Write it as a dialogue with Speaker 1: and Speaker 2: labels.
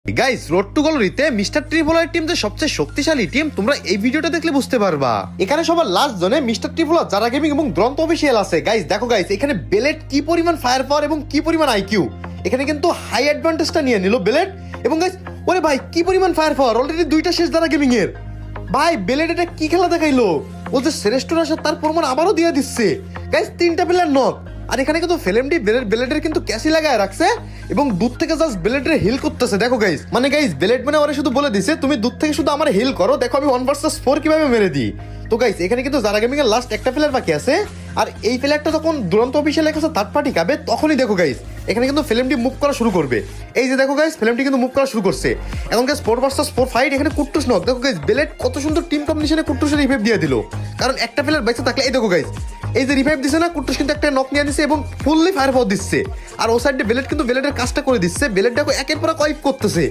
Speaker 1: Guys, road to গ্লোরিতে mister ট্রিপলার team যে সবচেয়ে শক্তিশালী টিম তোমরা এই ভিডিওটা দেখলে বুঝতে পারবা। এখানে সবার লাস্ট জোনে মিস্টার ট্রিপলার, যারা গেমিং এবং গ্রন্থ অফিসিয়াল আছে। গাইস দেখো গাইস, এখানে বেলেট কি পরিমাণ ফায়ার পাওয়ার এবং কি পরিমাণ আইকিউ। এখানে কিন্তু হাই অ্যাডভান্টেজটা নিয়ে নিল বেলেট। এবং গাইস ওরে ভাই কি পরিমাণ ফায়ার পাওয়ার, অলরেডি দুইটা শেষ যারা গেমিং এর। ভাই বেলেট এটা কি খেলা দেখাইলো, ও যে শ্রেষ্ঠ রাশার তার প্রমাণ আবারও দিয়ে দিচ্ছে। গাইস তিনটা প্লেয়ার নক, আর এখানে কিন্তু ফেলেমডি বেলেটের কিন্তু ক্যাসি লাগায় রাখছে এবং দূর থেকে জাস্ট বেলেটের হিল করতেছে। দেখো গাইস, মানে গাইস বেলেট মানে ওরা শুধু বলে দিছে তুমি দূর থেকে শুধু আমার হিল করো, দেখো আমি 1 vs 4 কিভাবে মেরে দিই। তো গাইস এখানে কিন্তু যারা গেমিং এর লাস্ট একটা প্লেয়ার বাকি আছে, আর এই প্লেয়ারটা যখন দুরন্ত অফিসিয়ালের কাছে থার্ড পার্টি খাবে তখনই দেখো গাইস এখানে কিন্তু ফিল্মটি মুভ করা শুরু করবে। এই যে দেখো গাইস ফিল্মটি কিন্তু মুভ করা শুরু করছে। এখন গাইস 4 vs 4 ফাইট, এখানে কুট্টুস নক। দেখো গাইস বেলেট কত সুন্দর টিম কম্বিনেশনে কুট্টুসের রিভাইভ দিয়ে দিল, কারণ একটা প্লেয়ার বেঁচে থাকলে। এই দেখো গাইস এই যে রিভাইভ দিছে না, কুট্টুস কিন্তু একটা নক নিয়ে দিচ্ছে এবং ফুললি ফায়ার পাওয়ার দিচ্ছে। আর ও সাইডে বেলেট কিন্তু বেলেটের কাজটা করে দিচ্ছে। বেলেট দেখো একের পর কয়েক করতেছে।